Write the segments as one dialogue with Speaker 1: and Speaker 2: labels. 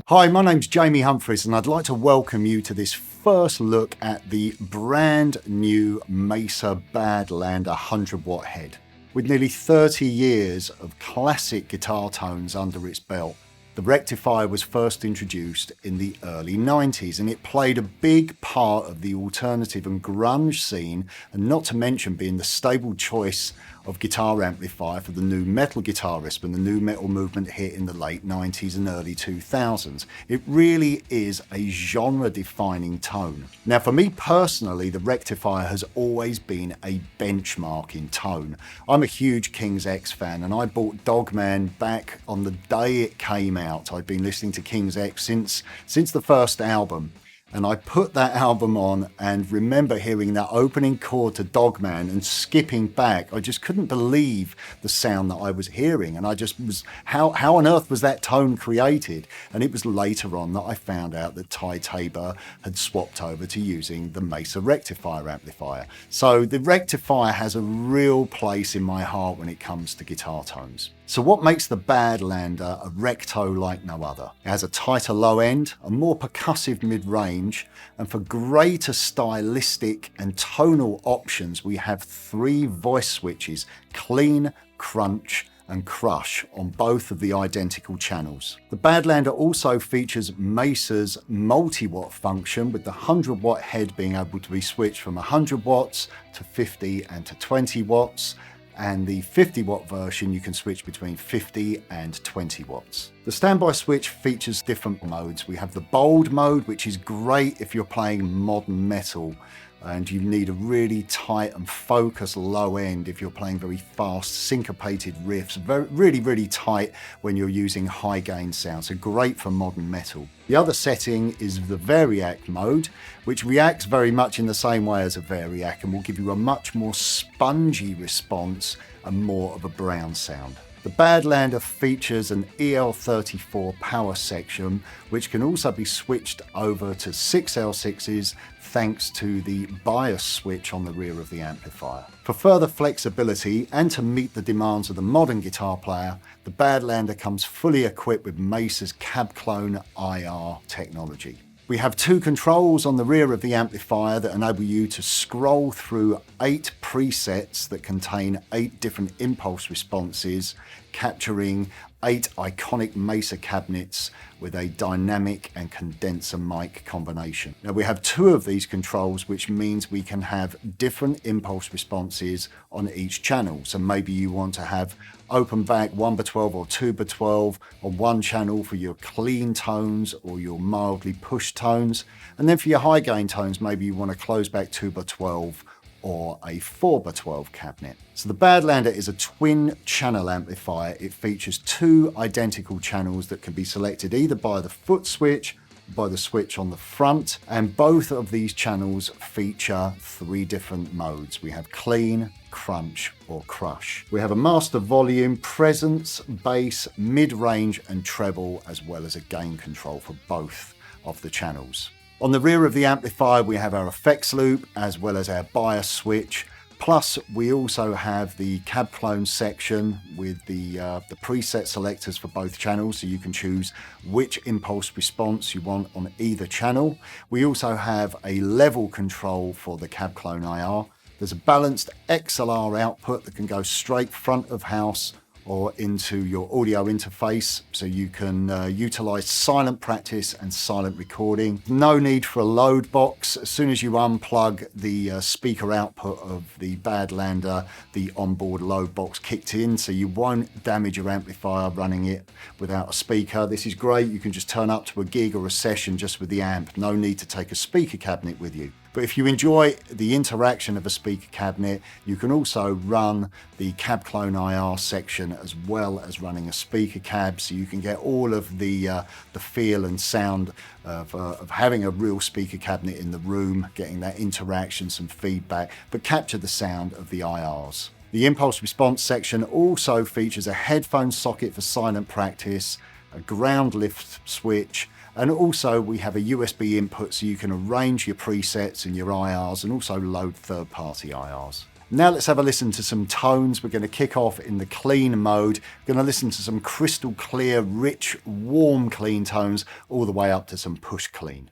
Speaker 1: Hi, my name's Jamie Humphries and I'd like to welcome you to this first look at the brand new MESA Badlander 100 watt head. With nearly 30 years of classic guitar tones under its belt, the Rectifier was first introduced in the early 90s and it played a big part of the alternative and grunge scene, and not to mention being the stable choice of guitar amplifier for the new metal guitarist when the new metal movement hit in the late 90s and early 2000s. It really is a genre-defining tone. Now for me personally, the Rectifier has always been a benchmark in tone. I'm a huge King's X fan and I bought Dogman back on the day it came out. I'd been listening to King's X since the first album. And I put that album on and remember hearing that opening chord to Dogman and skipping back. I just couldn't believe the sound that I was hearing. And I just was, how on earth was that tone created? And it was later on that I found out that Ty Tabor had swapped over to using the MESA Rectifier amplifier. So the Rectifier has a real place in my heart when it comes to guitar tones. So what makes the Badlander a recto like no other? It has a tighter low end, a more percussive mid-range, and for greater stylistic and tonal options, we have 3 voice switches: clean, crunch, and crush on both of the identical channels. The Badlander also features MESA's multi-watt function, with the 100 watt head being able to be switched from 100 watts to 50 and to 20 watts. And the 50 watt version you can switch between 50 and 20 watts. The standby switch features different modes. We have the bold mode, which is great if you're playing modern metal and you need a really tight and focused low end if you're playing very fast syncopated riffs. Really tight when you're using high gain sound, so great for modern metal. The other setting is the variac mode, which reacts very much in the same way as a variac and will give you a much more spongy response and more of a brown sound. The Badlander features an EL34 power section, which can also be switched over to 6 L6s thanks to the bias switch on the rear of the amplifier. For further flexibility and to meet the demands of the modern guitar player, the Badlander comes fully equipped with MESA's CabClone IR technology. We have 2 controls on the rear of the amplifier that enable you to scroll through 8 presets that contain 8 different impulse responses, capturing 8 iconic MESA cabinets with a dynamic and condenser mic combination. Now we have 2 of these controls, which means we can have different impulse responses on each channel. So maybe you want to have open back 1x12 or 2x12 on one channel for your clean tones or your mildly pushed tones. And then for your high gain tones, maybe you want to close back 2x12 or a 4x12 cabinet. So the Badlander is a twin channel amplifier. It features 2 identical channels that can be selected either by the foot switch or by the switch on the front, and both of these channels feature 3 different modes. We have clean, crunch or crush. We have a master volume, presence, bass, mid-range and treble, as well as a gain control for both of the channels. On the rear of the amplifier, we have our effects loop as well as our bias switch. Plus, we also have the CabClone section with the preset selectors for both channels, so you can choose which impulse response you want on either channel. We also have a level control for the CabClone IR. There's a balanced XLR output that can go straight front of house or into your audio interface, so you can utilize silent practice and silent recording. No need for a load box. As soon as you unplug the speaker output of the Badlander, the onboard load box kicked in, so you won't damage your amplifier running it without a speaker. This is great. You can just turn up to a gig or a session just with the amp. No need to take a speaker cabinet with you. But if you enjoy the interaction of a speaker cabinet, you can also run the CabClone IR section as well as running a speaker cab, so you can get all of the feel and sound of having a real speaker cabinet in the room, getting that interaction, some feedback, but capture the sound of the IRs. The impulse response section also features a headphone socket for silent practice, a ground lift switch, and also we have a USB input so you can arrange your presets and your IRs and also load third-party IRs. Now let's have a listen to some tones. We're going to kick off in the clean mode. We're going to listen to some crystal clear, rich, warm clean tones all the way up to some push clean.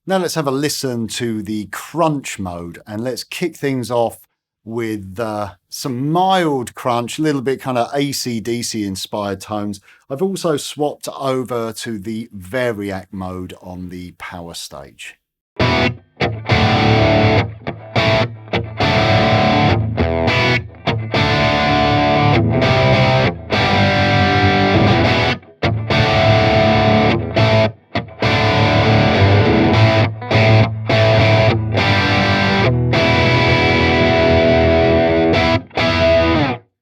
Speaker 1: Now let's have a listen to the crunch mode, and let's kick things off with some mild crunch, a little bit kind of AC/DC inspired tones. I've also swapped over to the variac mode on the power stage.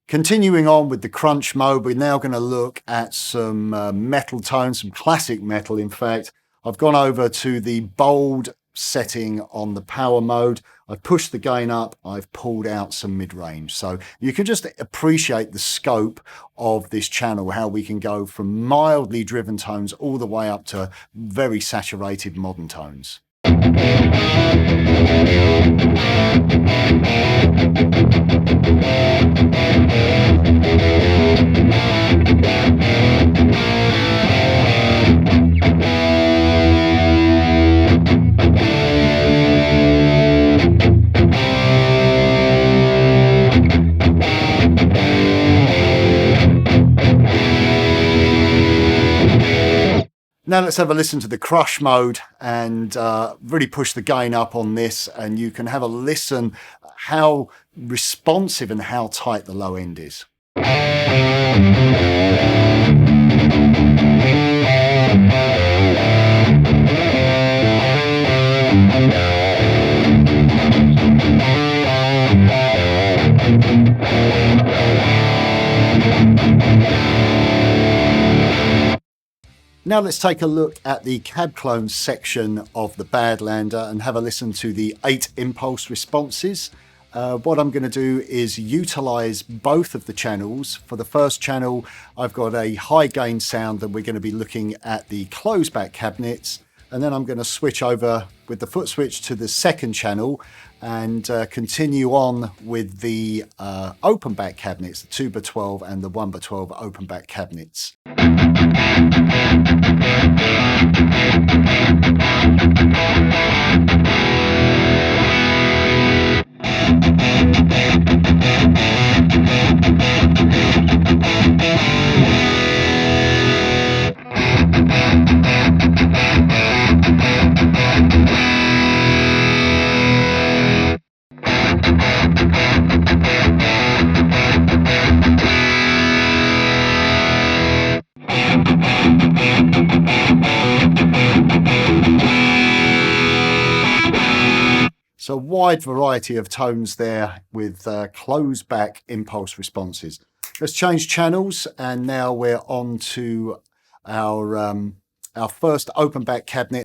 Speaker 1: Continuing on with the crunch mode, we're now going to look at some metal tones, some classic metal in fact. I've gone over to the bold setting on the power mode. I've pushed the gain up, I've pulled out some mid-range. So you can just appreciate the scope of this channel, how we can go from mildly driven tones all the way up to very saturated modern tones. Now let's have a listen to the crush mode and really push the gain up on this, and you can have a listen how responsive and how tight the low end is. Now let's take a look at the CabClone section of the Badlander and have a listen to the 8 impulse responses. What I'm going to do is utilize both of the channels. For the first channel, I've got a high gain sound that we're going to be looking at the closed back cabinets. And then I'm going to switch over with the foot switch to the second channel and continue on with the open back cabinets, the 2x12 and the 1x12 open back cabinets. So a wide variety of tones there with closed back impulse responses. Let's change channels, and now we're on to our first open back cabinet.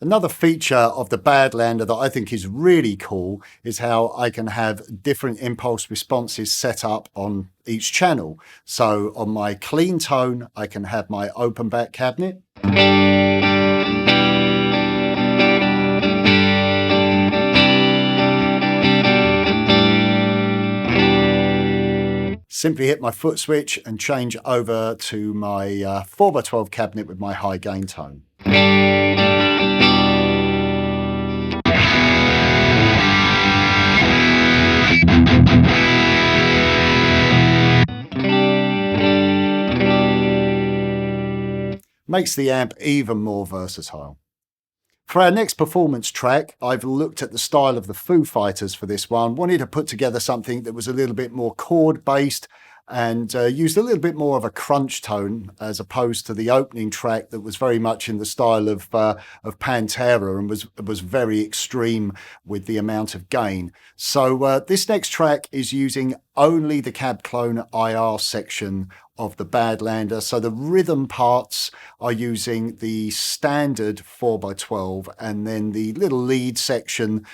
Speaker 1: Another feature of the Badlander that I think is really cool is how I can have different impulse responses set up on each channel. So on my clean tone, I can have my open back cabinet. Simply hit my foot switch and change over to my 4x12 cabinet with my high gain tone. Makes the amp even more versatile. For our next performance track, I've looked at the style of the Foo Fighters for this one. Wanted to put together something that was a little bit more chord-based and used a little bit more of a crunch tone as opposed to the opening track that was very much in the style of Pantera and was very extreme with the amount of gain. So this next track is using only the CabClone IR section of the Badlander. So the rhythm parts are using the standard 4x12, and then the little lead section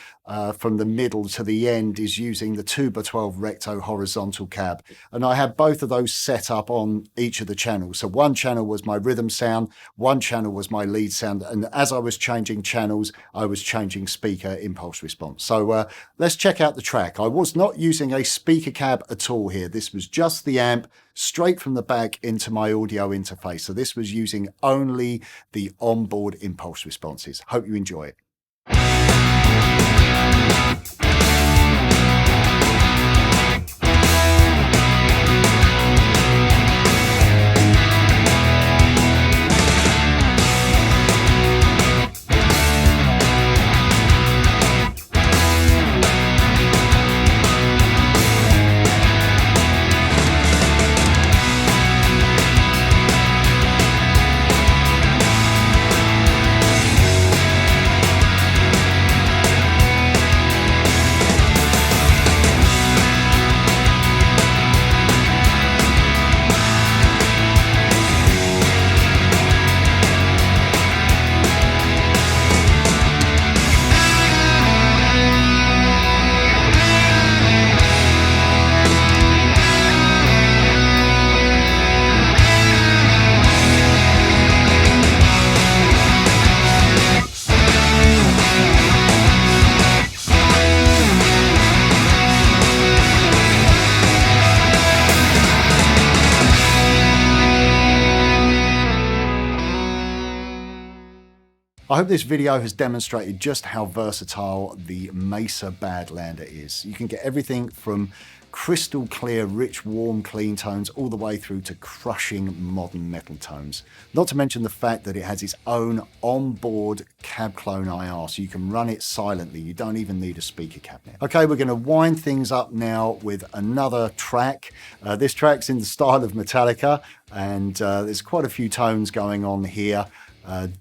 Speaker 1: from the middle to the end is using the 2x12 Recto horizontal cab. And I had both of those set up on each of the channels. So one channel was my rhythm sound, one channel was my lead sound, and as I was changing channels, I was changing speaker impulse response. So let's check out the track. I was not using a speaker cab at all here. This was just the amp straight from the back into my audio interface. So this was using only the onboard impulse responses. Hope you enjoy it. I hope this video has demonstrated just how versatile the MESA Badlander is. You can get everything from crystal clear, rich, warm, clean tones all the way through to crushing modern metal tones. Not to mention the fact that it has its own onboard CabClone IR, so you can run it silently. You don't even need a speaker cabinet. Okay, we're going to wind things up now with another track. This track's in the style of Metallica, and there's quite a few tones going on here.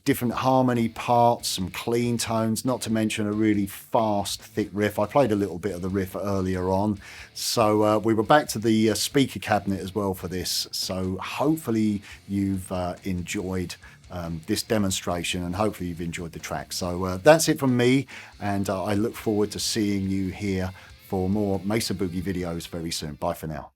Speaker 1: Different harmony parts, some clean tones, not to mention a really fast, thick riff. I played a little bit of the riff earlier on. So we were back to the speaker cabinet as well for this. So hopefully you've enjoyed this demonstration, and hopefully you've enjoyed the track. So that's it from me, and I look forward to seeing you here for more Mesa Boogie videos very soon. Bye for now.